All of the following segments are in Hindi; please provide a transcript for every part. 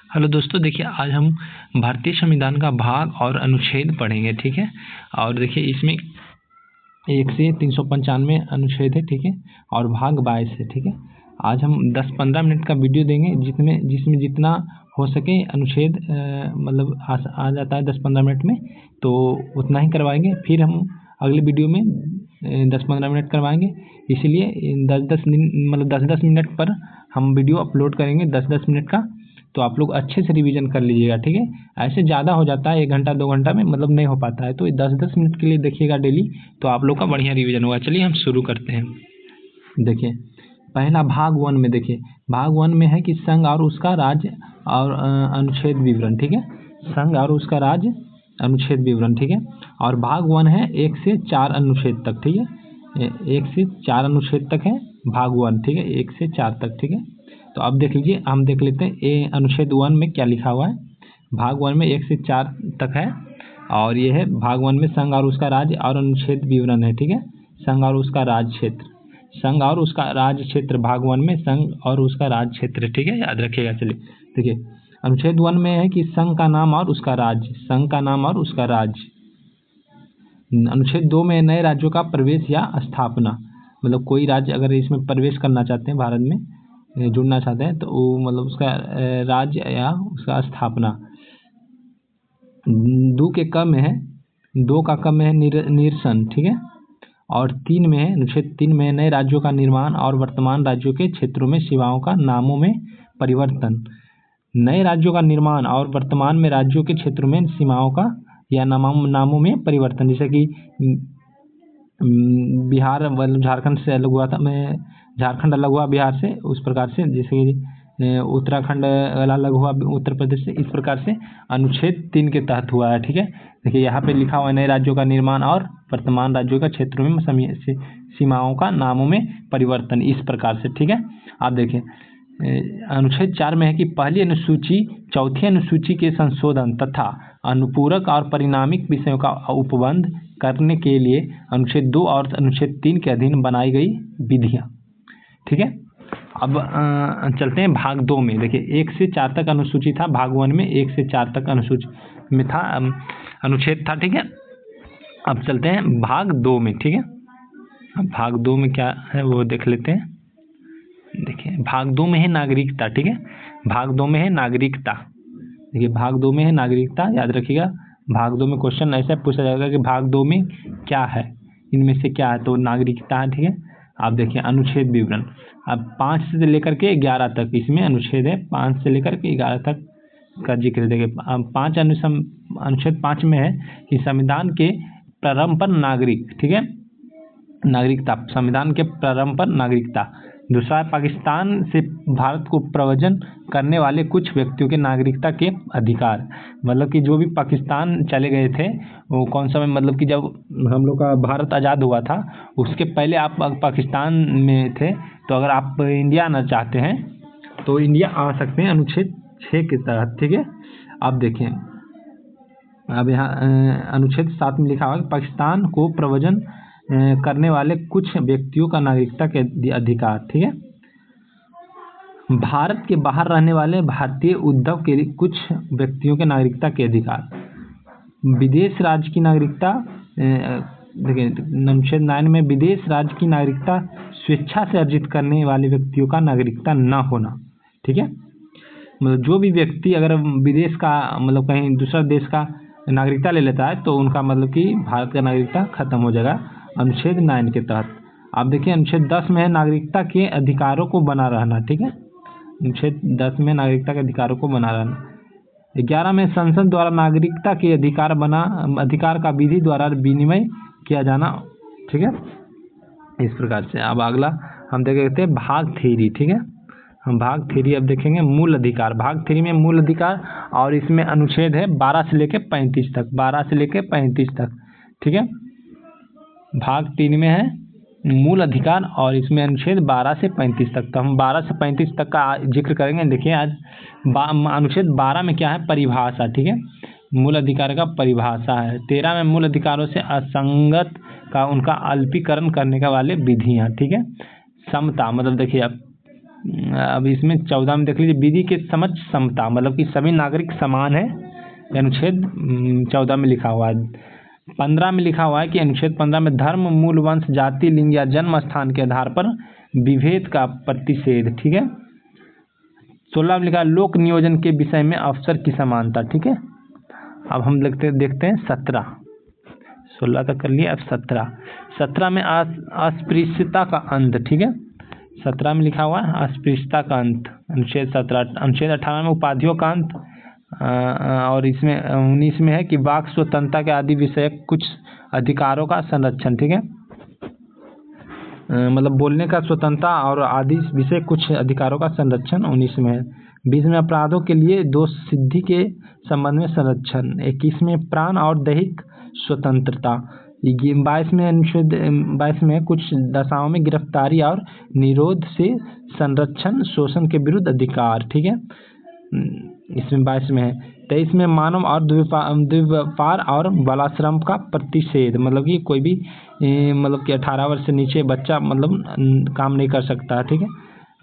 हेलो दोस्तों, देखिए आज हम भारतीय संविधान का भाग और अनुच्छेद पढ़ेंगे। ठीक है। और देखिए इसमें 1 से 395 अनुच्छेद है। ठीक है। और भाग 22 है। ठीक है। आज हम 10-15 मिनट का वीडियो देंगे जिसमें जितना हो सके अनुच्छेद मतलब आ जाता है 10-15 मिनट में, तो उतना ही करवाएंगे। फिर हम अगले वीडियो में 10-15 मिनट करवाएंगे। इसलिए 10-10 मिनट पर हम वीडियो अपलोड करेंगे, 10-10 मिनट का। तो आप लोग अच्छे से रिवीजन कर लीजिएगा। ठीक है। ऐसे ज़्यादा हो जाता है, 1 घंटा 2 घंटा में मतलब नहीं हो पाता है, तो 10-10 मिनट के लिए देखिएगा डेली, तो आप लोग का बढ़िया रिवीजन होगा। चलिए हम शुरू करते हैं। देखिए पहला भाग 1 में, देखिए भाग 1 में है कि संघ और उसका राज्य और अनुच्छेद विवरण। ठीक है। संघ और उसका राज्य अनुच्छेद विवरण। ठीक है। और भाग 1 है 1 से 4 अनुच्छेद तक। ठीक है। 1 से 4 अनुच्छेद तक है भाग 1। ठीक है। 1 से 4 तक। ठीक है। तो अब देख लीजिए, हम देख लेते हैं अनुच्छेद 1 में क्या लिखा हुआ है। भाग 1 में 1 से 4 तक है, और ये है भाग 1 में संघ और उसका राज्य और अनुच्छेद विवरण है। ठीक है। संघ और उसका राज्य क्षेत्र, संघ और उसका राज्य क्षेत्र भाग 1 में संघ और उसका राज्य क्षेत्र। ठीक है, याद रखिएगा। चलिए देखिए अनुच्छेद 1 में है कि संघ का नाम और उसका राज्य, संघ का नाम और उसका राज्य। अनुच्छेद 2 में नए राज्यों का प्रवेश या स्थापना, मतलब कोई राज्य अगर इसमें प्रवेश करना चाहते हैं, भारत में जुड़ना चाहते हैं, तो वो मतलब उसका राज्य या उसका स्थापना। 2 के क में है, 2 का क में है निरसन। ठीक है। और 3 में है, अनुच्छेद 3 में नए राज्यों का निर्माण और वर्तमान राज्यों के क्षेत्रों में सीमाओं का नामों में परिवर्तन। नए राज्यों का निर्माण और वर्तमान में राज्यों के क्षेत्रों में सीमाओं का या नामों में परिवर्तन, जैसे कि बिहार झारखंड से अलग हुआ था, झारखंड अलग हुआ बिहार से, उस प्रकार से, जैसे कि उत्तराखंड अलग हुआ उत्तर प्रदेश से, इस प्रकार से अनुच्छेद 3 के तहत हुआ है। ठीक है। देखिए यहाँ पे लिखा हुआ है नए राज्यों का निर्माण और वर्तमान राज्यों के क्षेत्रों में सीमाओं का नामों में परिवर्तन, इस प्रकार से। ठीक है। आप देखिए अनुच्छेद 4 में है कि पहली अनुसूची चौथी अनुसूची के संशोधन तथा अनुपूरक और परिणामिक विषयों का उपबंध करने के लिए अनुच्छेद 2 और अनुच्छेद 3 के अधीन बनाई गई विधियाँ। ठीक है। अब चलते हैं भाग 2 में। देखिए 1 से 4 तक अनुसूची था भाग 1 में, 1 से 4 तक अनुसूची में था अनुच्छेद था। ठीक है। अब चलते हैं भाग 2 में। ठीक है। अब भाग 2 में क्या है वो देख लेते हैं। देखिए भाग 2 में है नागरिकता। ठीक है। भाग 2 में है नागरिकता। देखिए भाग 2 में है नागरिकता, याद रखिएगा। भाग 2 में क्वेश्चन ऐसा पूछा जाएगा कि भाग 2 में क्या है, इनमें से क्या है, तो नागरिकता है। ठीक है। आप देखिए अनुच्छेद विवरण, अब 5 से लेकर के 11 तक इसमें अनुच्छेद है, 5 से लेकर के 11 तक का जिक्र। देखिए 5 अनुच्छेद 5 में है कि संविधान के प्रारंभ पर नागरिक। ठीक है, नागरिकता, संविधान के प्रारंभ पर नागरिकता। दूसरा है पाकिस्तान से भारत को प्रव्रजन करने वाले कुछ व्यक्तियों के नागरिकता के अधिकार, मतलब कि जो भी पाकिस्तान चले गए थे वो कौन सा, मतलब कि जब हम लोग का भारत आज़ाद हुआ था उसके पहले आप पाकिस्तान में थे, तो अगर आप इंडिया आना चाहते हैं तो इंडिया आ सकते हैं अनुच्छेद 6 के तहत। ठीक है। आप देखें अब यहाँ अनुच्छेद 7 में लिखा हुआ है पाकिस्तान को प्रव्रजन करने वाले कुछ व्यक्तियों का नागरिकता के अधिकार। ठीक है। भारत के बाहर रहने वाले भारतीय उद्योग के कुछ व्यक्तियों के नागरिकता के अधिकार। विदेश राज्य की नागरिकता, देखिए अनुच्छेद 9 में विदेश राज्य की नागरिकता स्वेच्छा से अर्जित करने वाले व्यक्तियों का नागरिकता न होना। ठीक है। मतलब जो भी व्यक्ति अगर विदेश का, मतलब कहीं दूसरा देश का नागरिकता ले लेता है तो उनका मतलब कि भारत का नागरिकता खत्म हो जाएगा अनुच्छेद 9 के तहत। आप देखिए अनुच्छेद 10 में है नागरिकता के अधिकारों को बना रहना। ठीक है। अनुच्छेद 10 में नागरिकता के अधिकारों को बना रहना। 11 में संसद द्वारा नागरिकता के अधिकार का विधि द्वारा विनिमय किया जाना। ठीक है, इस प्रकार से। अब अगला हम देखते हैं भाग 3। ठीक है। हम भाग 3 अब देखेंगे मूल अधिकार। भाग 3 में मूल अधिकार, और इसमें अनुच्छेद है 12 से लेकर 35 तक, 12 से लेकर 35 तक। ठीक है। भाग 3 में है मूल अधिकार और इसमें अनुच्छेद 12 से 35 तक। तो हम 12 से 35 तक का जिक्र करेंगे। देखिए आज अनुच्छेद 12 में क्या है, परिभाषा। ठीक है, मूल अधिकार का परिभाषा है। 13 में मूल अधिकारों से असंगत का उनका अल्पीकरण करने का वाले विधियाँ। ठीक है। समता, मतलब देखिए अब अब इसमें 14 में देख लीजिए, विधि के समझ समता, मतलब कि सभी नागरिक समान है, अनुच्छेद 14 में लिखा हुआ है। 15 में लिखा हुआ है कि अनुच्छेद 15 में धर्म, मूल, वंश, जाति, लिंग या जन्म स्थान के आधार पर विभेद का प्रतिषेध, ठीक है। 16 में लिखा है लोक नियोजन के विषय में अवसर की समानता, ठीक है। अब हम देखते हैं 17, 16 तक कर लिए, अब 17 में अस्पृश्यता का अंत, ठीक है। 17 में लिखा हुआ है अस्पृश्यता का अंत, अनुच्छेद 17। अनुच्छेद 18 में उपाधियों का अंत, और इसमें 19 में है कि वाक स्वतंत्रता के आदि विषयक कुछ अधिकारों का संरक्षण, ठीक है। मतलब बोलने का स्वतंत्रता और आदि विषय कुछ अधिकारों का संरक्षण 19 में है। 20 में अपराधों के लिए दोष सिद्धि के संबंध में संरक्षण। 21 में प्राण और दैहिक स्वतंत्रता। 22 में अनुच्छेद 22 में कुछ दशाओं में गिरफ्तारी और निरोध से संरक्षण, शोषण के विरुद्ध अधिकार, ठीक है, इसमें 22 में है। 23 में मानव और द्विव्यापार और बालाश्रम का प्रतिषेध, मतलब कि कोई भी मतलब कि 18 वर्ष से नीचे बच्चा मतलब काम नहीं कर सकता, ठीक है।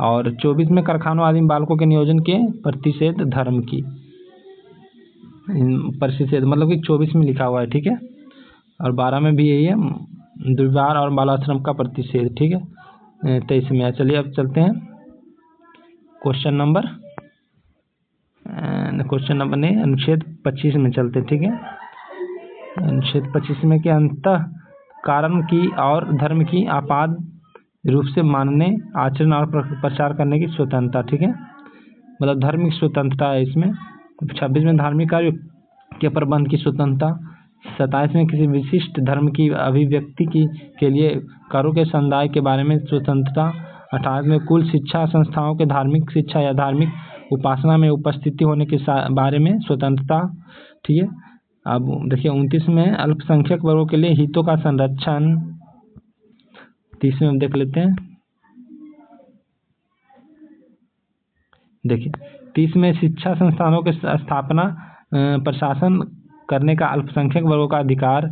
और 24 में कारखानों आदि बालकों के नियोजन के प्रतिषेध, धर्म की प्रतिषेध, मतलब कि 24 में लिखा हुआ है, ठीक है। और 12 में भी यही है, दुर्व्यवहार और बालाश्रम का प्रतिषेध, ठीक है। 23 में। चलिए अब चलते हैं क्वेश्चन नंबर नहीं, अनुच्छेद 25 में चलते, ठीक है। अनुच्छेद 25 में के अंतः कारण की और धर्म की आपात रूप से मानने, आचरण और प्रचार करने की स्वतंत्रता, ठीक है, मतलब धार्मिक स्वतंत्रता है इसमें। 26 में धार्मिक कार्य के प्रबंध की स्वतंत्रता। 27 में किसी विशिष्ट धर्म की अभिव्यक्ति के लिए करों के समुदाय के बारे में स्वतंत्रता। 28 में कुल शिक्षा संस्थाओं के धार्मिक शिक्षा या धार्मिक उपासना में उपस्थिति होने के बारे में स्वतंत्रता, ठीक है। अब देखिए 29 में अल्पसंख्यक वर्गों के लिए हितों का संरक्षण। 30 में हम देख लेते हैं, देखिए 30 में शिक्षा संस्थानों के स्थापना, प्रशासन करने का अल्पसंख्यक वर्गों का अधिकार।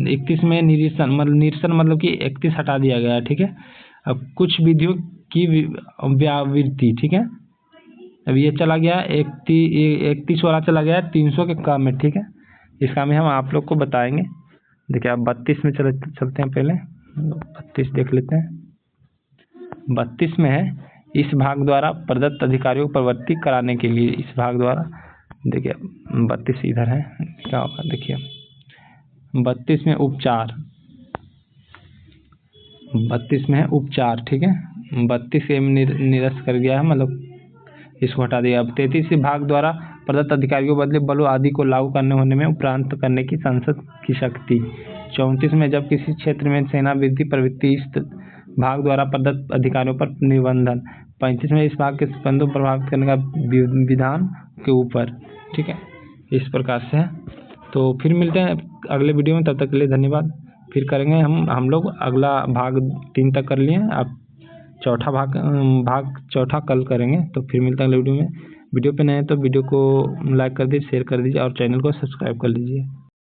31 में निरसन मतलब कि 31 हटा दिया गया है, ठीक है। अब कुछ विधियों की व्यावृत्ति, ठीक है। अब ये चला गया 31 वाला चला गया 300 के क्रम में, ठीक है। इसका में हम आप लोग को बताएंगे। देखिए अब 32 में चलते हैं, पहले 32 देख लेते हैं। 32 में है इस भाग द्वारा प्रदत्त अधिकारियों को प्रवृत्ति कराने के लिए, इस भाग द्वारा। देखिए 32 इधर है, क्या होगा देखिए 32 में उपचार, 32 में है उपचार, ठीक है। 32 निरस्त कर गया है, मतलब इसको हटा दिया। अब 33 भाग द्वारा प्रदत्त अधिकारियों बदले बलों आदि को लागू करने होने में उपरांत करने की संसद की शक्ति। 34 में जब किसी क्षेत्र में सेना वृद्धि प्रवृत्ति, इस भाग द्वारा प्रदत्त अधिकारियों पर निबंधन। 35 में इस भाग के संबंधों प्रभावित करने का विधान के ऊपर, ठीक है। इस प्रकार से है। तो फिर मिलते हैं अगले वीडियो में, तब तक के लिए धन्यवाद। फिर करेंगे हम लोग अगला भाग 3 तक कर लिए, अब चौथा भाग चौथा कल करेंगे। तो फिर मिलते हैं अगले वीडियो में। वीडियो पे नए हैं तो वीडियो को लाइक कर दीजिए, शेयर कर दीजिए और चैनल को सब्सक्राइब कर लीजिए।